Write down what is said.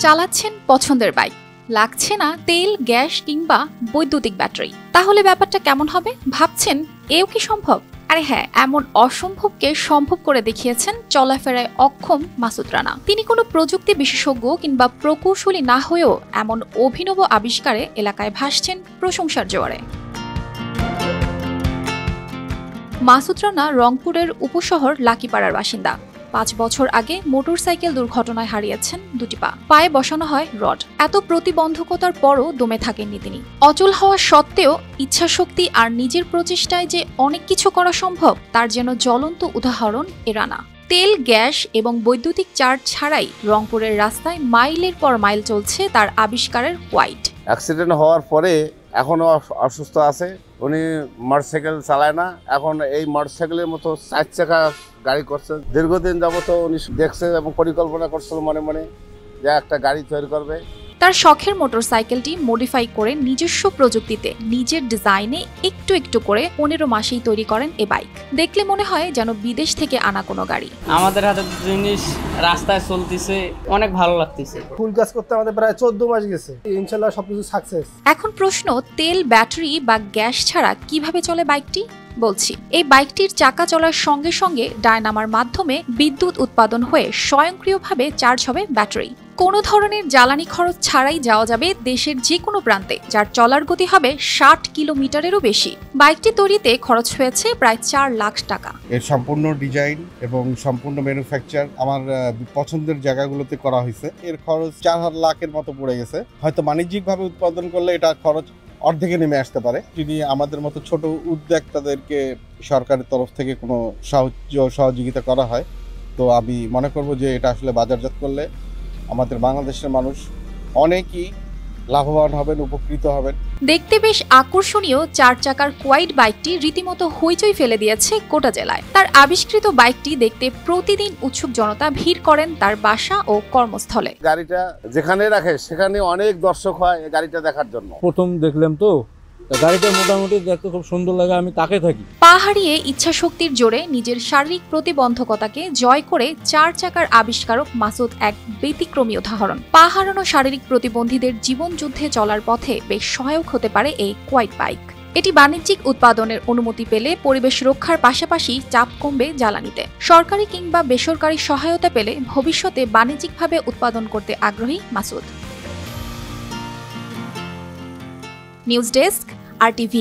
চালাচ্ছেন পছন্দের বাইক, লাগছে না তেল, গ্যাস কিংবা বৈদ্যুতিক ব্যাটারি। তাহলে ব্যাপারটা কেমন হবে ভাবছেন? এও কি সম্ভব? আরে হ্যাঁ, এমন অসম্ভবকে সম্ভব করে দেখিয়েছেন চলাফেরায় অক্ষম মাসুদ রানা। তিনি কোনো প্রযুক্তি বিশেষজ্ঞ কিংবা প্রকৌশলী না হয়েও এমন অভিনব আবিষ্কারে এলাকায় ভাসছেন প্রশংসার জোয়ারে। মাসুদ রানা রংপুরের উপশহর লাকিপাড়ার বাসিন্দা। 5 বছর আগে মোটরসাইকেল দুর্ঘটনায় হারিয়েছেন দুটি পা। পায়ে বসানো হয় রড। এত প্রতিবন্ধকতার পরও দমে থাকেননি তিনি। অচল হওয়া সত্ত্বেও ইচ্ছাশক্তি আর নিজের প্রচেষ্টায় যে অনেক কিছু করা সম্ভব তার যেন জ্বলন্ত উদাহরণ এ রানা। তেল, গ্যাস এবং বৈদ্যুতিক চার্জ ছাড়াই রংপুরের রাস্তায় মাইলের পর মাইল চলছে তার আবিষ্কারের কোয়াইট। অ্যাক্সিডেন্ট হওয়ার পরে এখনো অসুস্থ আছে। উনি মোটরসাইকেল চালায় না, এখন এই মোটরসাইকেলের মতো 4 চাকা গাড়ি করছে। দীর্ঘদিন যাবত উনি দেখছে এবং পরিকল্পনা করছিল মনে মনে যে একটা গাড়ি তৈরি করবে। তার শখের মোটরসাইকেলটি মডিফাই করে নিজস্ব প্রযুক্তিতে নিজের ডিজাইনে একটু একটু করে 15 মাসেই তৈরি করেন এ বাইক। দেখলে মনে হয় যেন বিদেশ থেকে আনা কোনো গাড়ি। আমাদের হাতে জিনিস রাস্তায় চলতেছে, অনেক ভালো লাগতেছে। ফুল কাজ করতে আমাদের প্রায় 14 মাস গেছে, ইনশাআল্লাহ সবকিছু সাকসেস। এখন প্রশ্ন, তেল, ব্যাটারি বা গ্যাস ছাড়া কিভাবে চলে বাইকটি? বলছি, এই বাইকটির চাকা চলার সঙ্গে সঙ্গে ডায়নামার মাধ্যমে বিদ্যুৎ উৎপাদন হয়ে স্বয়ংক্রিয়ভাবে চার্জ হবে ব্যাটারি। কোনো ধরনের জ্বালানি খরচ ছাড়াই যাওয়া যাবে দেশের যে কোনো প্রান্তে, যার চলার গতি হবে 60 কিলোমিটারেরও বেশি। বাইকটি তৈরিতে খরচ হয়েছে প্রায় 4 লাখ টাকা। এর সম্পূর্ণ ডিজাইন এবং সম্পূর্ণ ম্যানুফ্যাকচার আমার পছন্দের জায়গাগুলোতে করা হয়েছে। এর খরচ 4 লাখের মতো পড়ে গেছে। হয়তো বাণিজ্যিকভাবে উৎপাদন করলে এটা খরচ অর্ধেকে নেমে আসতে পারে। যদি আমাদের মতো ছোট উদ্যোক্তাদেরকে সরকারের তরফ থেকে কোনো সহযোগিতা করা হয়, তো আমি মনে করব যে এটা আসলে বাজারজাত করলে আমাদের বাংলাদেশের মানুষ অনেকই লাভবান হবেন, উপকৃত হবেন। দেখতে বেশ আকর্ষণীয় 4 চাকার কোয়াইট বাইকটি রীতিমতো হইচই ফেলে দিয়েছে গোটা জেলায়। তার আবিষ্কৃত বাইকটি দেখতে প্রতিদিন উৎসুক জনতা ভিড় করেন তার বাসা ও কর্মস্থলে। গাড়িটা যেখানে রাখে সেখানে অনেক দর্শক হয় এই গাড়িটা দেখার জন্য। প্রথম দেখলাম তো গাড়িটা মোটামুটি দেখতে খুব সুন্দর লাগে, আমি তাকে থাকি। পা হারিয়ে ইচ্ছাশক্তির জোরে নিজের শারীরিক প্রতিবন্ধকতাকে জয় করে 4 চাকার আবিষ্কারক মাসুদ এক ব্যতিক্রমী উদাহরণ। পা হারানো শারীরিক প্রতিবন্ধীদের জীবন যুদ্ধে চলার পথে বেশ সহায়ক হতে পারে এই কোয়াইট বাইক। এটি বাণিজ্যিক উৎপাদনের অনুমতি পেলে পরিবেশ রক্ষার পাশাপাশি চাপ কমবে জ্বালানিতে। সরকারি কিংবা বেসরকারি সহায়তা পেলে ভবিষ্যতে বাণিজ্যিকভাবে উৎপাদন করতে আগ্রহী মাসুদ। News desk, RTV।